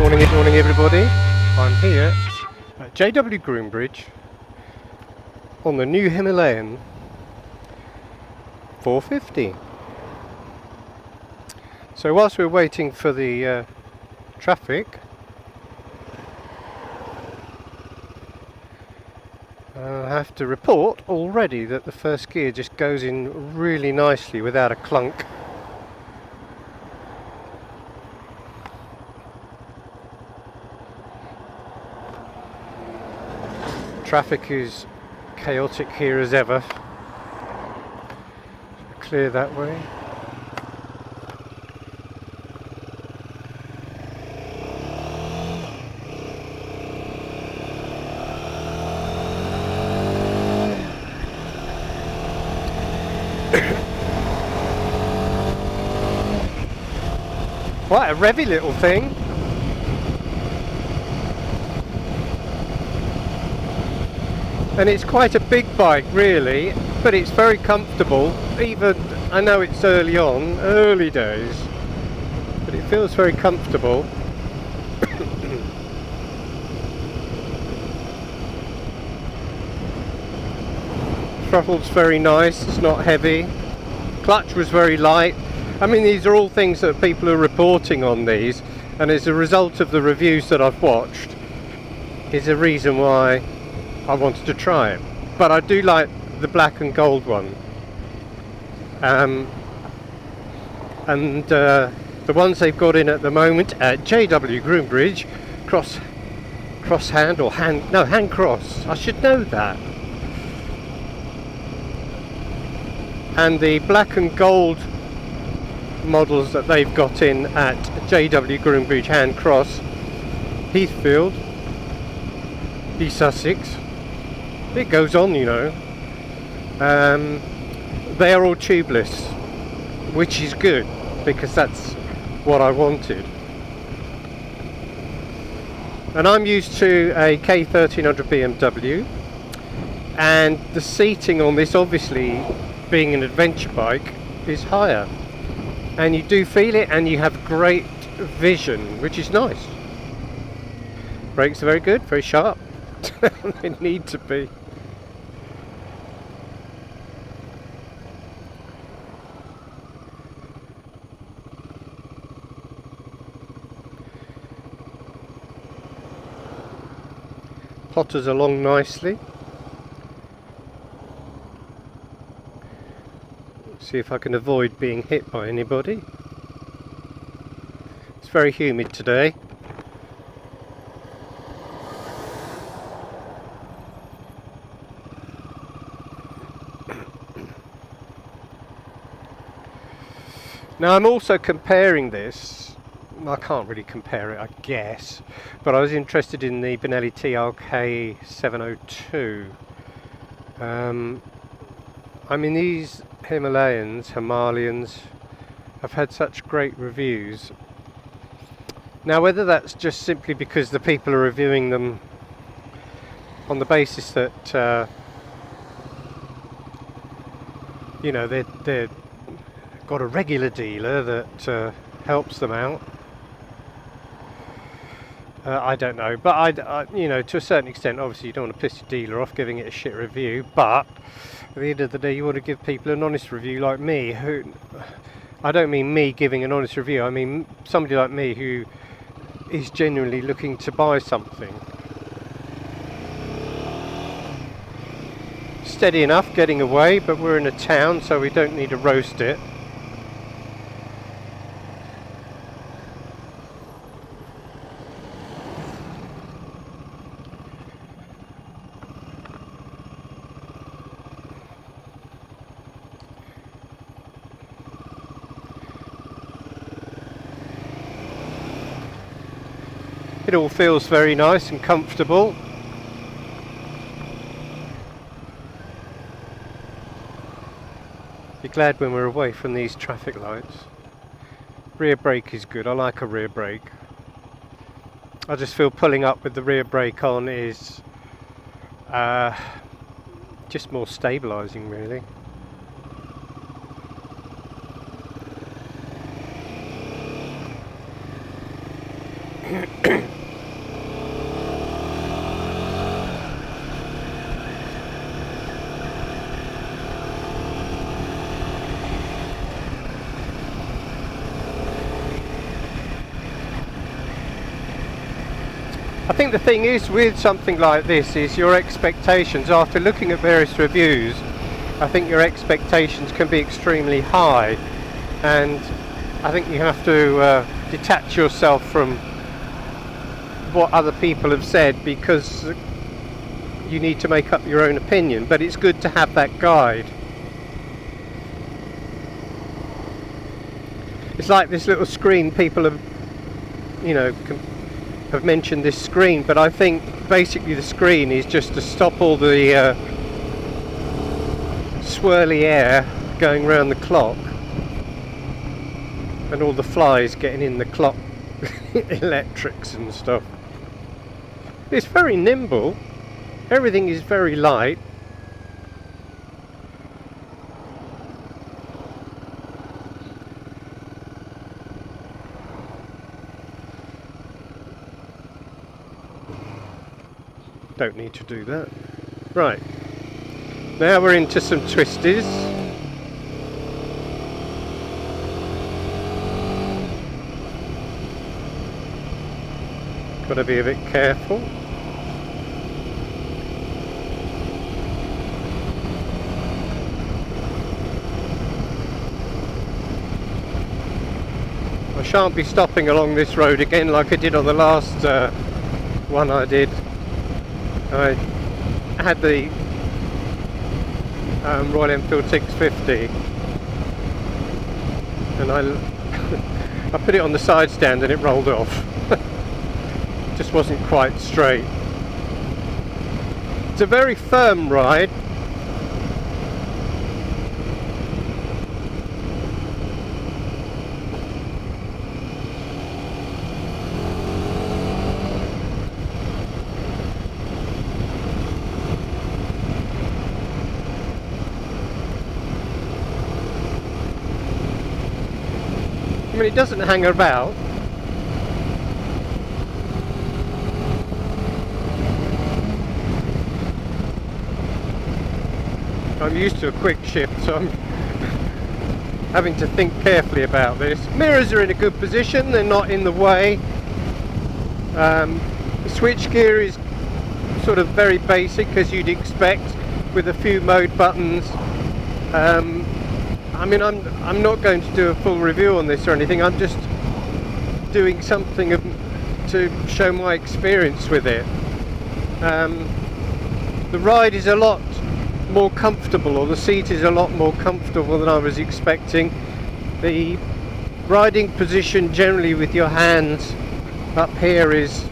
Morning everybody. I'm here at JW Groombridge on the new Himalayan 450. So whilst we're waiting for the traffic, I have to report already that the first gear just goes in really nicely without a clunk. Traffic is chaotic here as ever. Clear that way. Quite a revvy little thing. And it's quite a big bike really, but it's very comfortable. Even, I know it's early days, but it feels very comfortable. Throttle's very nice, it's not heavy. Clutch was very light. I mean, these are all things that people are reporting on these, and as a result of the reviews that I've watched, is a reason why I wanted to try it. But I do like the black and gold one, and the ones they've got in at the moment at JW Groombridge, hand cross, I should know that. And the black and gold models that they've got in at JW Groombridge hand cross, Heathfield, EastSussex, it goes on, you know. They are all tubeless, which is good because that's what I wanted. And I'm used to a K1300 BMW, and the seating on this, obviously being an adventure bike, is higher, and you do feel it, and you have great vision, which is nice. Brakes are very good, very sharp. They need to be. Potters along nicely. See if I can avoid being hit by anybody. It's very humid today. Now I'm also comparing this, I can't really compare it I guess, but I was interested in the Benelli TRK 702. I mean, these Himalayans have had such great reviews. Now whether that's just simply because the people are reviewing them on the basis that you know, they're got a regular dealer that helps them out, I don't know, but I you know, to a certain extent, obviously you don't want to piss your dealer off giving it a shit review, but at the end of the day you want to give people an honest review, like me, who, I don't mean me giving an honest review, I mean somebody like me who is genuinely looking to buy something. Steady enough getting away, but we're in a town so we don't need to roast it. It all feels very nice and comfortable. Be glad when we're away from these traffic lights. Rear brake is good, I like a rear brake. I just feel pulling up with the rear brake on is just more stabilising really. I think the thing is with something like this is your expectations. After looking at various reviews, I think your expectations can be extremely high, and I think you have to detach yourself from what other people have said, because you need to make up your own opinion. But it's good to have that guide. It's like this little screen. People have, you know, have mentioned this screen, but I think basically the screen is just to stop all the swirly air going around the clock and all the flies getting in the clock electrics and stuff. It's very nimble, everything is very light. Don't need to do that. Right, now we're into some twisties. Got to be a bit careful. I shan't be stopping along this road again like I did on the last one I did. I had the Royal Enfield 650 and I put it on the side stand and it rolled off. Just wasn't quite straight. It's a very firm ride. I mean, it doesn't hang about. I'm used to a quick shift, so I'm having to think carefully about this. Mirrors are in a good position, they're not in the way. The switch gear is sort of very basic, as you'd expect, with a few mode buttons. I mean, I'm not going to do a full review on this or anything. I'm just doing something to show my experience with it. The ride is a lot more comfortable, or the seat is a lot more comfortable than I was expecting. The riding position generally with your hands up here is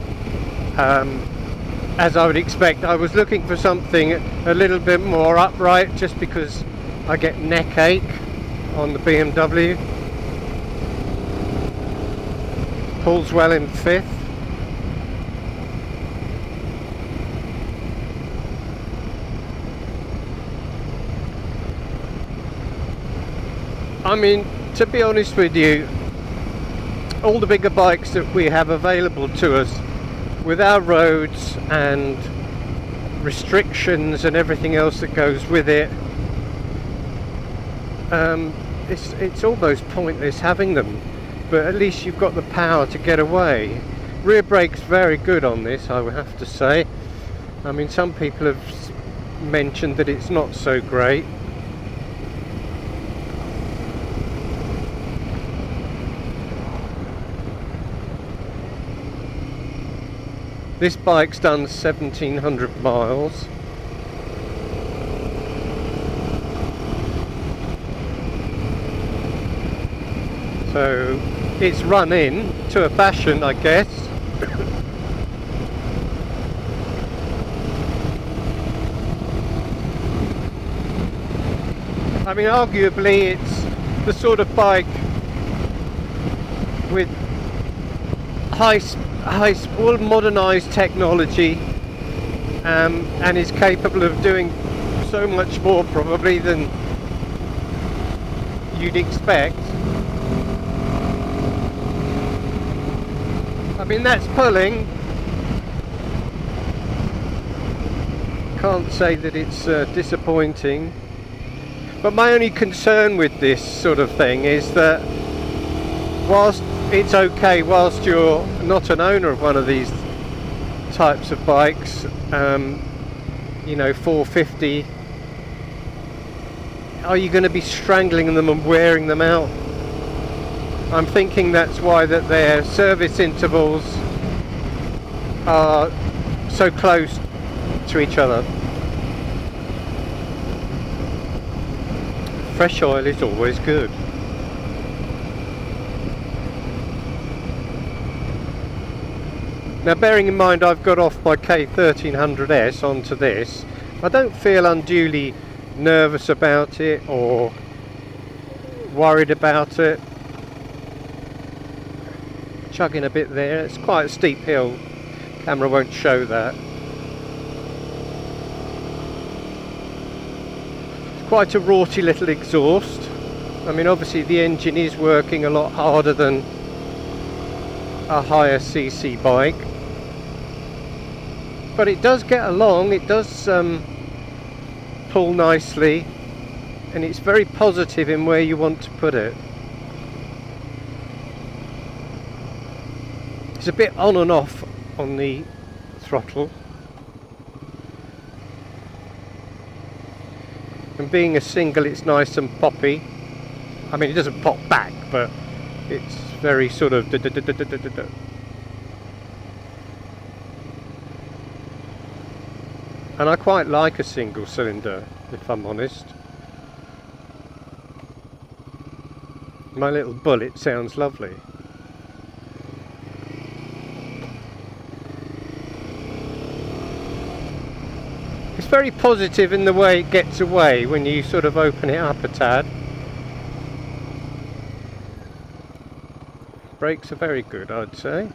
as I would expect. I was looking for something a little bit more upright, just because I get neck ache on the BMW. Pulls well in fifth. I mean, to be honest with you, all the bigger bikes that we have available to us, with our roads and restrictions and everything else that goes with it, it's almost pointless having them. But at least you've got the power to get away. Rear brake's very good on this, I would have to say. I mean, some people have mentioned that it's not so great. This bike's done 1700 miles. So it's run in to a fashion, I guess. I mean, arguably it's the sort of bike with all modernised technology, and is capable of doing so much more probably than you'd expect. I mean, that's pulling. Can't say that it's disappointing. But my only concern with this sort of thing is that whilst it's okay, whilst you're not an owner of one of these types of bikes, you know, 450, are you going to be strangling them and wearing them out? I'm thinking that's why that their service intervals are so close to each other. Fresh oil is always good. Now, bearing in mind I've got off my K1300S onto this, I don't feel unduly nervous about it or worried about it. Chugging a bit there, it's quite a steep hill, camera won't show that. It's quite a raughty little exhaust. I mean, obviously the engine is working a lot harder than a higher CC bike, but it does get along, it does pull nicely, and it's very positive in where you want to put it. It's a bit on and off on the throttle, and being a single, it's nice and poppy. I mean, it doesn't pop back, but it's very sort of and I quite like a single cylinder, if I'm honest. My little bullet sounds lovely. It's very positive in the way it gets away when you sort of open it up a tad. Brakes are very good, I'd say.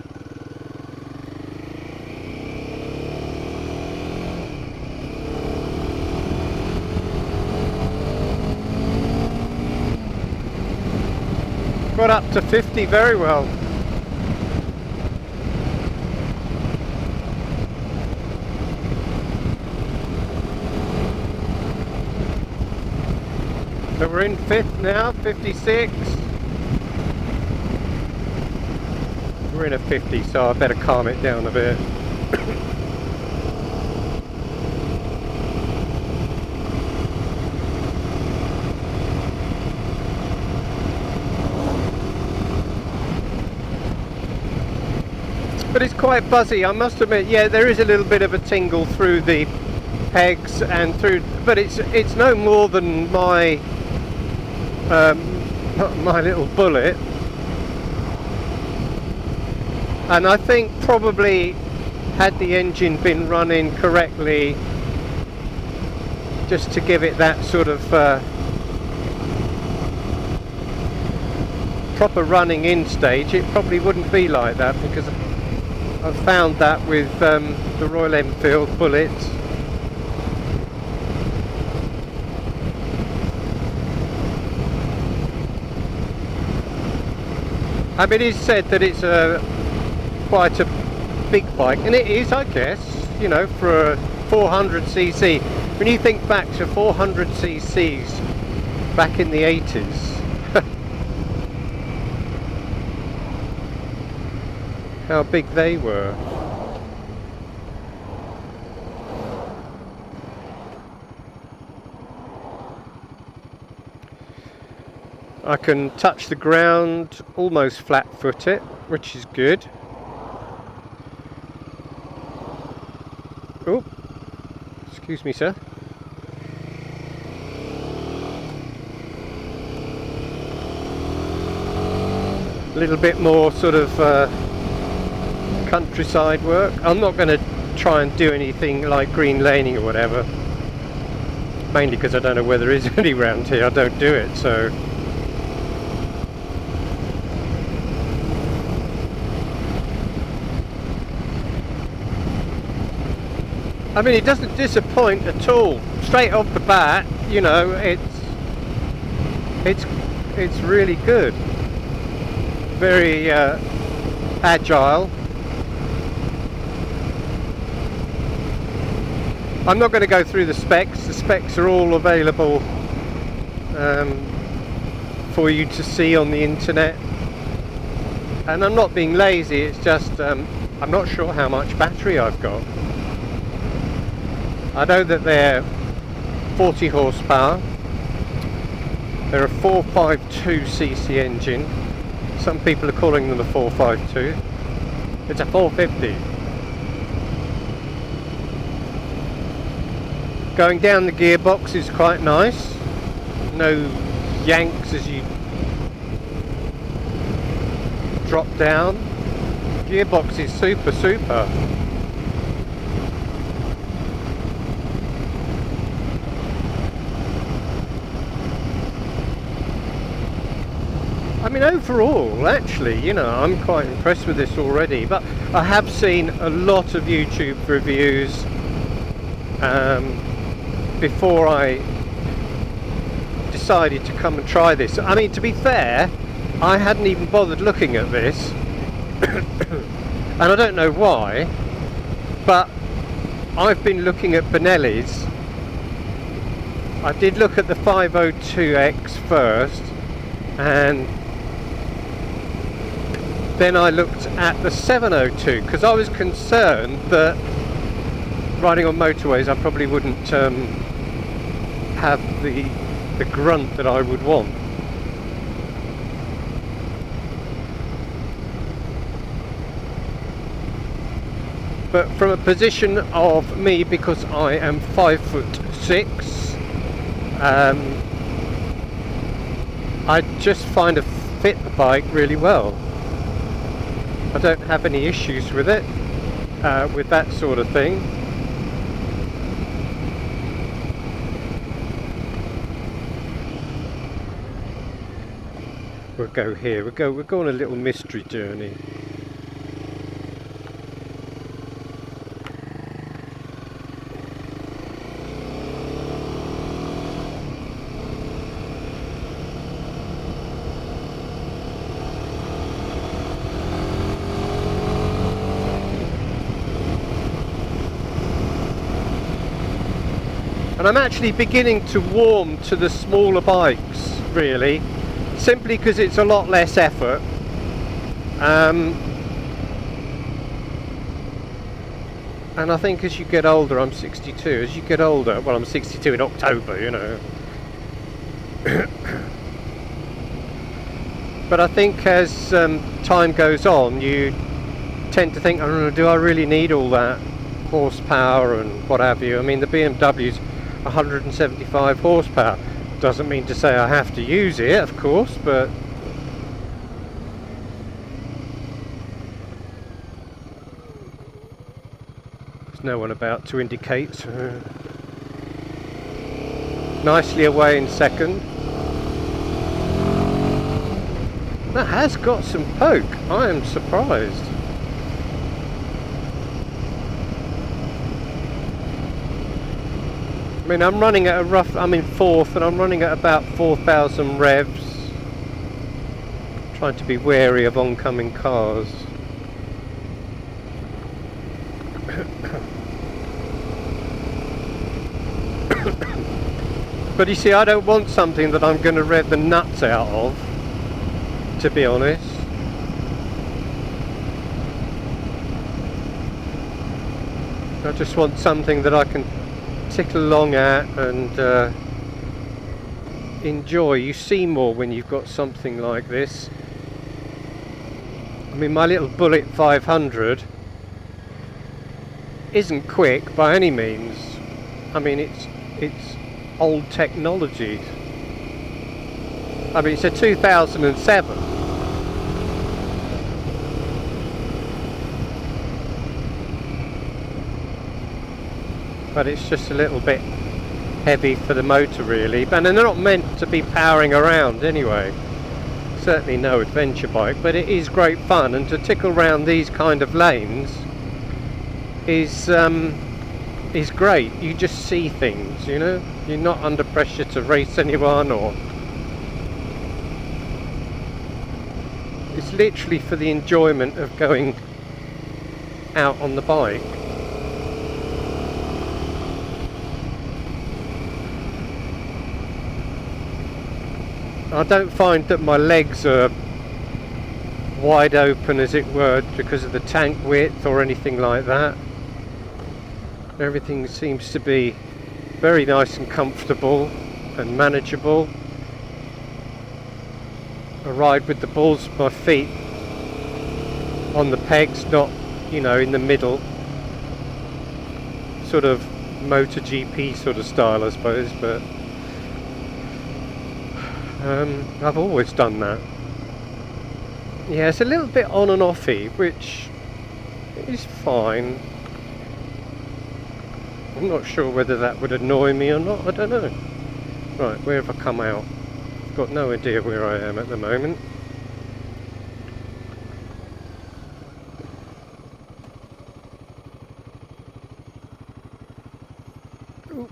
Got up to 50 very well. So we're in 5th now, 56. We're in a 50, so I better calm it down a bit. But it's quite buzzy, I must admit. Yeah, there is a little bit of a tingle through the pegs and through, but it's no more than my my little bullet. And I think probably had the engine been running correctly, just to give it that sort of proper running in stage, it probably wouldn't be like that, because I've found that with the Royal Enfield bullets. I mean, it is said that it's quite a big bike, and it is, I guess, you know, for a 400cc. When you think back to 400cc's back in the 80s, how big they were. I can touch the ground, almost flat foot it, which is good. Oh, excuse me, sir. A little bit more sort of countryside work. I'm not going to try and do anything like green laning or whatever, mainly because I don't know where there is any around here. I don't do it, so. I mean, it doesn't disappoint at all. Straight off the bat, you know, it's really good. Very agile. I'm not going to go through the specs are all available for you to see on the internet, and I'm not being lazy, it's just I'm not sure how much battery I've got. I know that they're 40 horsepower, they're a 452cc engine, some people are calling them a 452, it's a 450. Going down the gearbox is quite nice, no yanks as you drop down. Gearbox is super. I mean, overall, actually, you know, I'm quite impressed with this already, but I have seen a lot of YouTube reviews before I decided to come and try this. I mean, to be fair, I hadn't even bothered looking at this and I don't know why, but I've been looking at Benelli's. I did look at the 502X first, and then I looked at the 702 because I was concerned that riding on motorways I probably wouldn't have the grunt that I would want. But from a position of me, because I am 5'6", I just find I fit the bike really well. I don't have any issues with it, with that sort of thing. We'll go here. We'll go on a little mystery journey. And I'm actually beginning to warm to the smaller bikes, really, simply because it's a lot less effort. And I think as you get older, I'm 62, as you get older, well, I'm 62 in October, you know. But I think as time goes on, you tend to think, oh, do I really need all that horsepower and what have you? I mean, the BMW's 175 horsepower. Doesn't mean to say I have to use it, of course, but there's no one about to indicate. So nicely away in second. That has got some poke. I am surprised. I mean, I'm running at a rough, I'm in fourth and I'm running at about 4,000 revs. Trying to be wary of oncoming cars. But you see, I don't want something that I'm going to rev the nuts out of, to be honest. I just want something that I can tickle along at and enjoy. You see more when you've got something like this. I mean, my little Bullet 500 isn't quick by any means. I mean, it's old technology. I mean, it's a 2007. But it's just a little bit heavy for the motor, really. And they're not meant to be powering around anyway. Certainly no adventure bike, but it is great fun, and to tickle around these kind of lanes is great. You just see things, you know. You're not under pressure to race anyone, or it's literally for the enjoyment of going out on the bike. I don't find that my legs are wide open, as it were, because of the tank width or anything like that. Everything seems to be very nice and comfortable and manageable. I ride with the balls of my feet on the pegs, not, you know, in the middle. Sort of MotoGP sort of style, I suppose, but I've always done that. Yeah, it's a little bit on and offy, which is fine. I'm not sure whether that would annoy me or not, I don't know. Right, where have I come out? I've got no idea where I am at the moment. Ooh.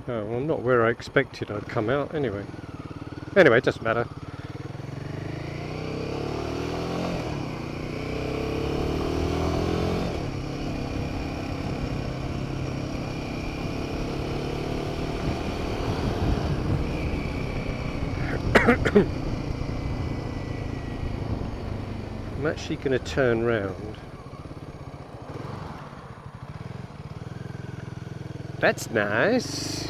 Oh, well, not where I expected I'd come out anyway. Anyway, it doesn't matter. I'm actually going to turn round. That's nice.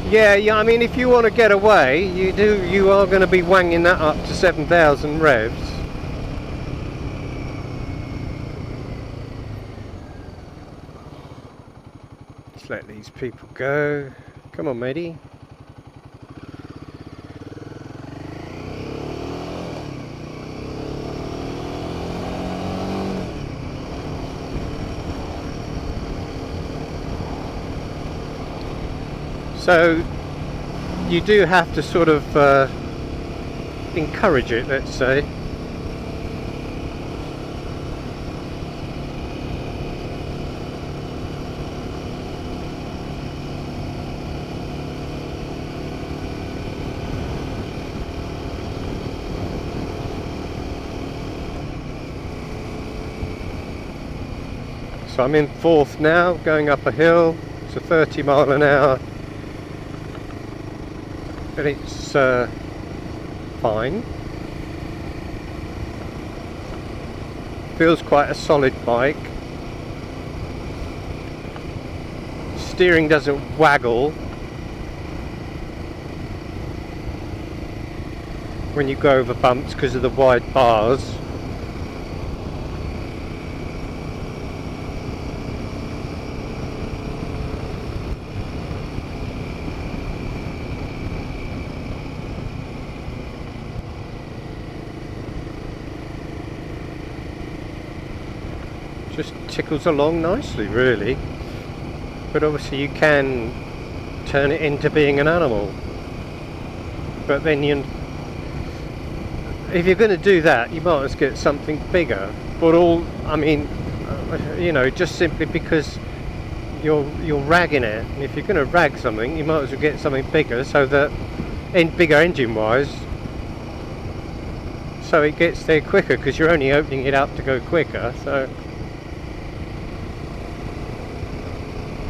Yeah, I mean, if you want to get away, you are going to be wanging that up to 7,000 revs. Just let these people go. Come on, matey. So you do have to sort of encourage it, let's say. So I'm in fourth now, going up a hill. It's a 30 mile an hour. And it's fine. Feels quite a solid bike. Steering doesn't waggle when you go over bumps because of the wide bars. Just tickles along nicely, really. But obviously you can turn it into being an animal. But then if you're going to do that, you might as well get something bigger. But you know, just simply because you're ragging it. And if you're going to rag something, you might as well get something bigger, so that bigger engine-wise, so it gets there quicker, because you're only opening it up to go quicker. So.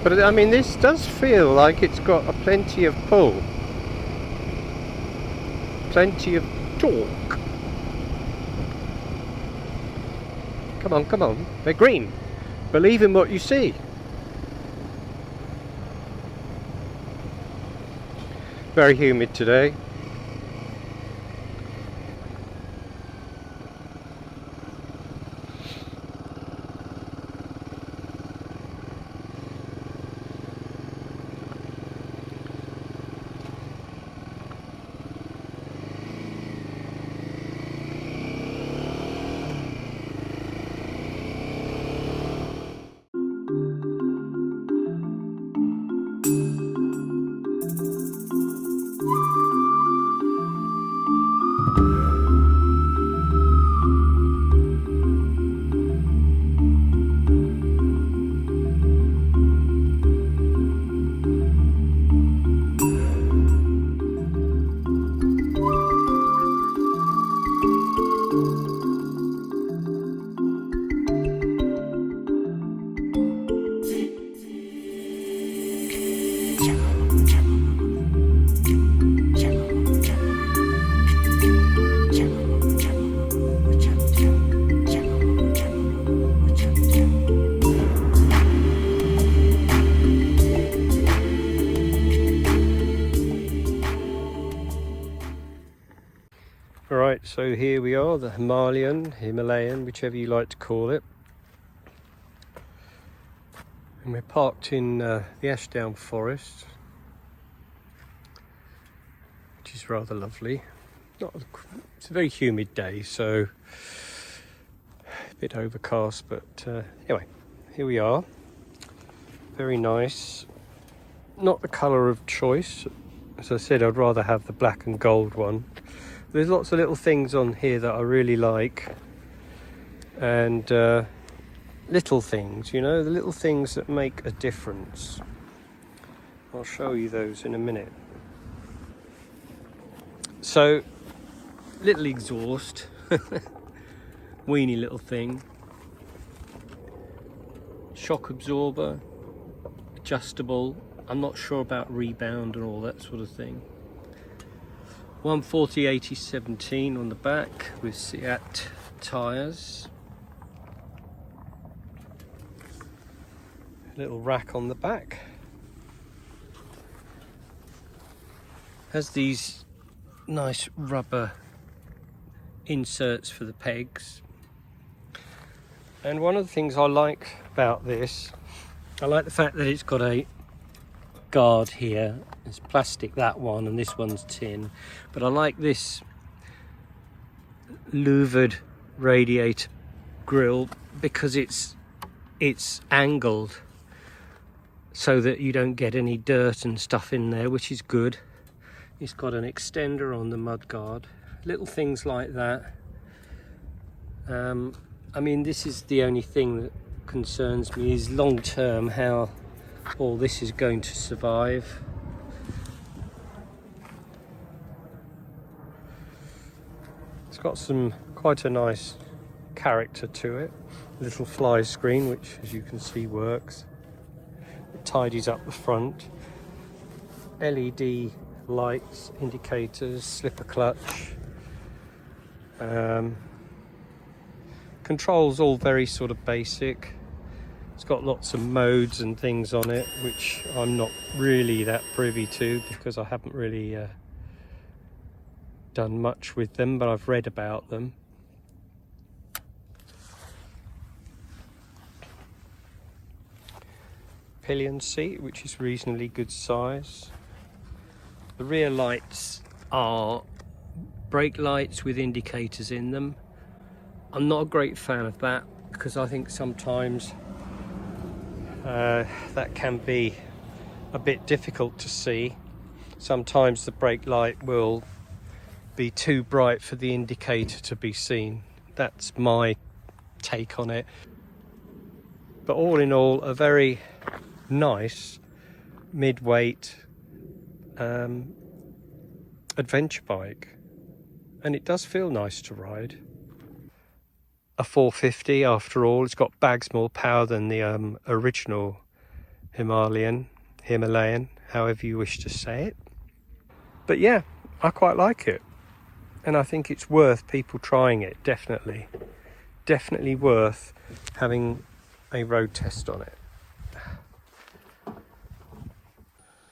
But I mean, this does feel like it's got plenty of pull, plenty of torque. Come on, come on, they're green. Believe in what you see. Very humid today. are, the Himalayan, whichever you like to call it. And we're parked in the Ashdown Forest, which is rather lovely. It's a very humid day, so a bit overcast, but anyway, here we are. Very nice. Not the colour of choice. As I said, I'd rather have the black and gold one. There's lots of little things on here that I really like, and little things, you know, the little things that make a difference. I'll show you those in a minute. So, little exhaust, weeny little thing, shock absorber, adjustable. I'm not sure about rebound and all that sort of thing. 140/80/17 on the back with Seat tyres. Little rack on the back. Has these nice rubber inserts for the pegs. And one of the things I like about this, I like the fact that it's got a guard here. It's plastic, that one, and this one's tin. But I like this louvered radiator grille because it's angled so that you don't get any dirt and stuff in there, which is good. It's got an extender on the mudguard. Little things like that. I mean, this is the only thing that concerns me, is long term how all this is going to survive. It's got quite a nice character to it. Little fly screen, which as you can see works. It tidies up the front. LED lights, indicators, slipper clutch. Controls all very sort of basic. It's got lots of modes and things on it, which I'm not really that privy to because I haven't really done much with them, but I've read about them. Pillion seat, which is reasonably good size. The rear lights are brake lights with indicators in them. I'm not a great fan of that because I think sometimes that can be a bit difficult to see. Sometimes the brake light will be too bright for the indicator to be seen. That's my take on it. But all in all, a very nice mid-weight adventure bike, and it does feel nice to ride. A 450 after all. It's got bags more power than the original Himalayan, however you wish to say it. But yeah, I quite like it, and I think it's worth people trying it. Definitely worth having a road test on it.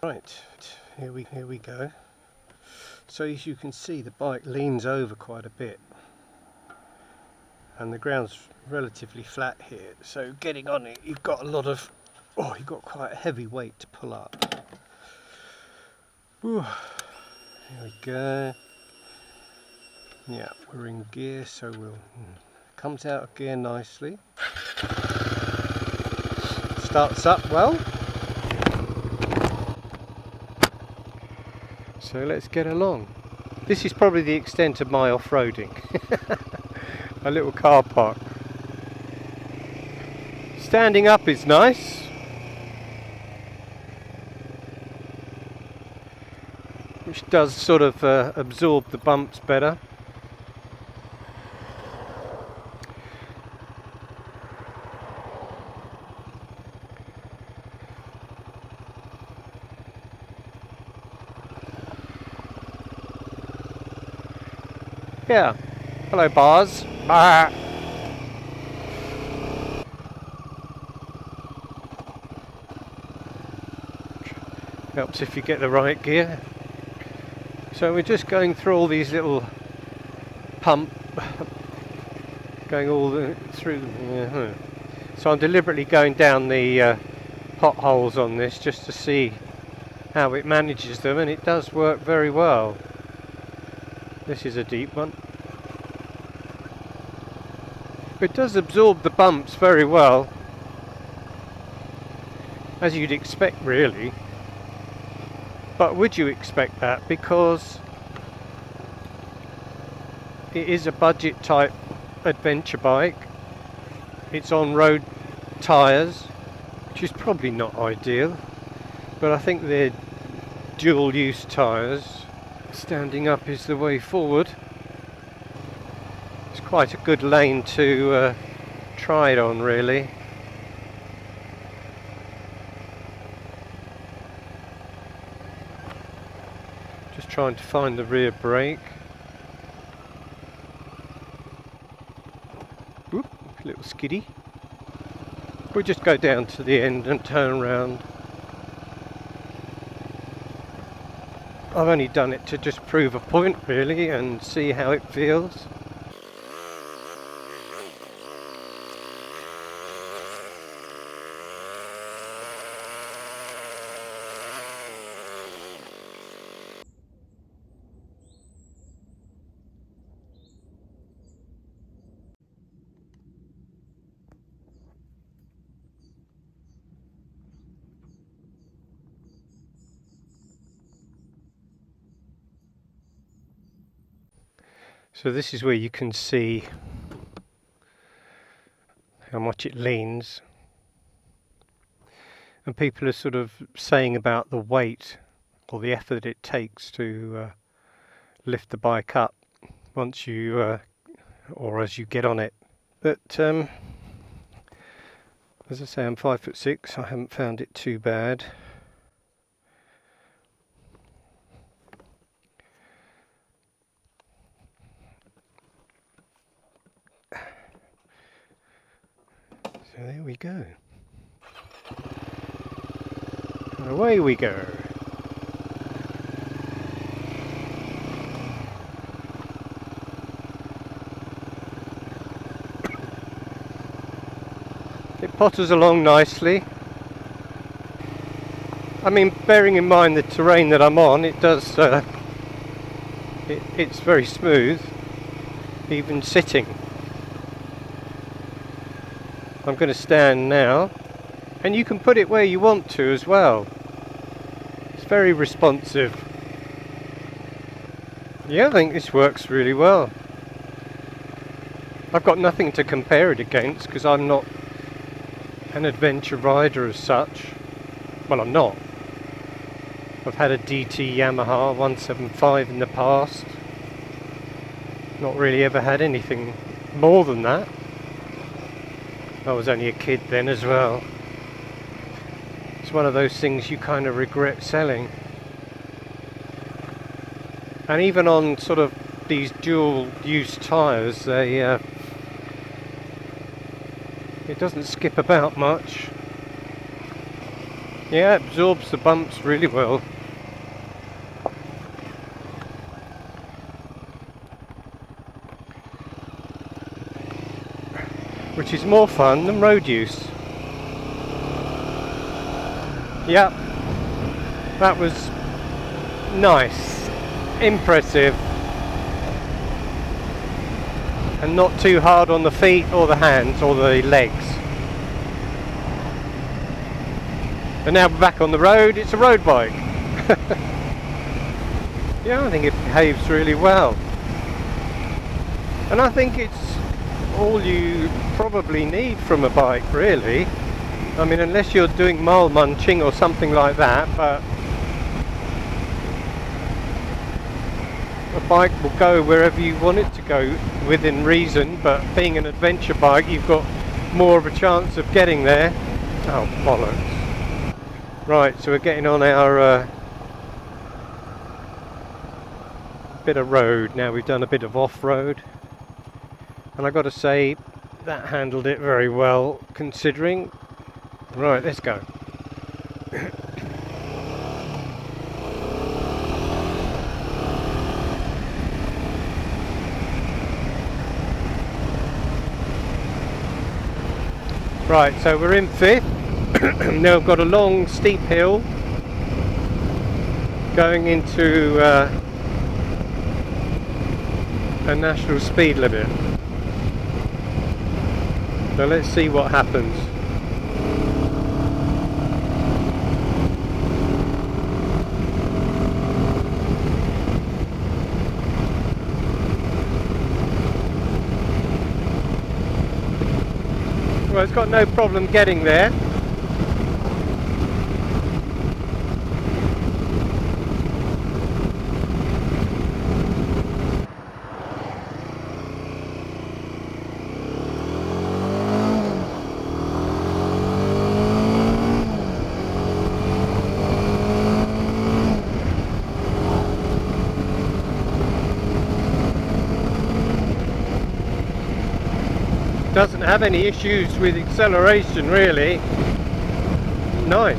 Right, here we go. So as you can see, the bike leans over quite a bit, and the ground's relatively flat here, so getting on it, you've got quite a heavy weight to pull up. Whew. Here we go. Yeah, we're in gear, so comes out of gear nicely. Starts up well. So let's get along. This is probably the extent of my off-roading. A little car park. Standing up is nice. Which does sort of absorb the bumps better. Yeah. Hello, bars. Bah. Helps if you get the right gear. So we're just going through all these little pump going all through. So I'm deliberately going down the potholes on this just to see how it manages them, and it does work very well. This is a deep one. It does absorb the bumps very well, as you'd expect really. But would you expect that? Because it is a budget type adventure bike. It's on road tyres, which is probably not ideal, but I think they're dual use tyres. Standing up is the way forward. It's quite a good lane to try it on really. Just trying to find the rear brake. Whoop, a little skiddy. We'll just go down to the end and turn around. I've only done it to just prove a point really and see how it feels. So this is where you can see how much it leans, and people are sort of saying about the weight or the effort it takes to lift the bike up once you or as you get on it. But as I say, I'm 5'6". I haven't found it too bad. So there we go. And away we go. It potters along nicely. I mean, bearing in mind the terrain that I'm on, it does. It's very smooth, even sitting. I'm going to stand now, and you can put it where you want to as well. It's very responsive. Yeah, I think this works really well. I've got nothing to compare it against because I'm not an adventure rider as such. Well, I'm not. I've had a DT Yamaha 175 in the past. Not really ever had anything more than that. I was only a kid then as well. It's one of those things you kind of regret selling. And even on sort of these dual use tyres, they it doesn't skip about much. Yeah, it absorbs the bumps really well. Which is more fun than road use. Yep, that was nice, impressive, and not too hard on the feet or the hands or the legs. And now we're back on the road. It's a road bike. Yeah, I think it behaves really well, and I think it's all you probably need from a bike really. I mean, unless you're doing mile munching or something like that, but a bike will go wherever you want it to go within reason, but being an adventure bike you've got more of a chance of getting there. Oh bollocks. Right, so we're getting on our bit of road now. We've done a bit of off-road, and I've got to say that handled it very well considering. Right, let's go. Right, so we're in fifth. Now we've got a long steep hill going into a national speed limit. So let's see what happens. Well, it's got no problem getting there. Doesn't have any issues with acceleration really. Nice.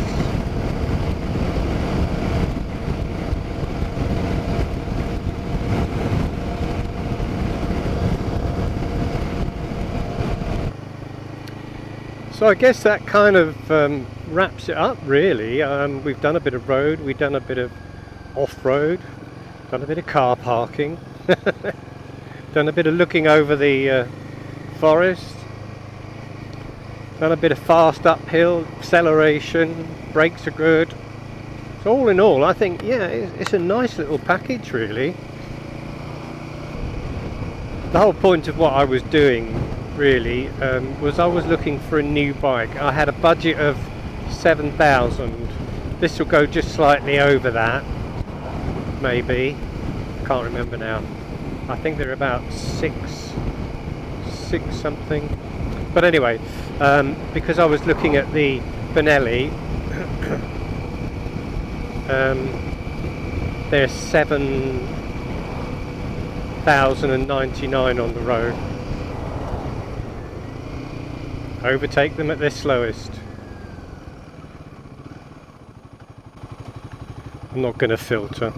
So I guess that kind of wraps it up really. We've done a bit of road, we've done a bit of off-road, done a bit of car parking, done a bit of looking over the forest, done a bit of fast uphill, acceleration, brakes are good. So all in all, I think, yeah, it's a nice little package really. The whole point of what I was doing really was I was looking for a new bike. I had a budget of 7,000. This will go just slightly over that, maybe. Can't remember now. I think they're about six something. But anyway, because I was looking at the Benelli, there's 7,099 on the road. Overtake them at their slowest. I'm not going to filter.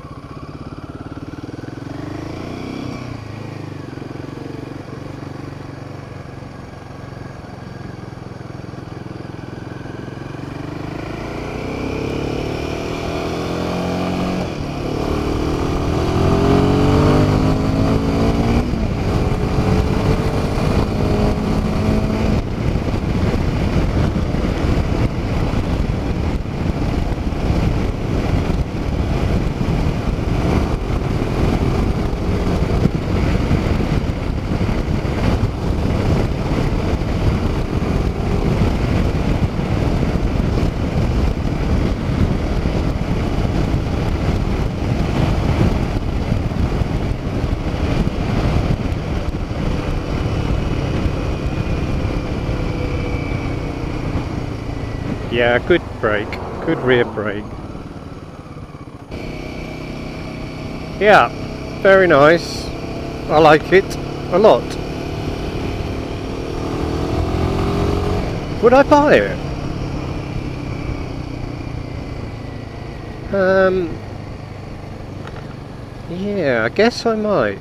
Yeah, good brake, good rear brake. Yeah, very nice. I like it a lot. Would I buy it? Yeah, I guess I might.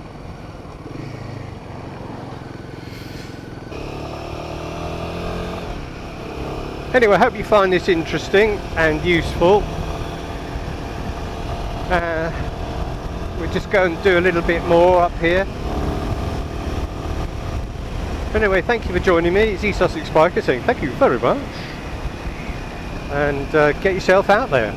Anyway, I hope you find this interesting and useful. We'll just go and do a little bit more up here. Anyway, thank you for joining me. It's EastSussexBiker saying thank you very much. And get yourself out there.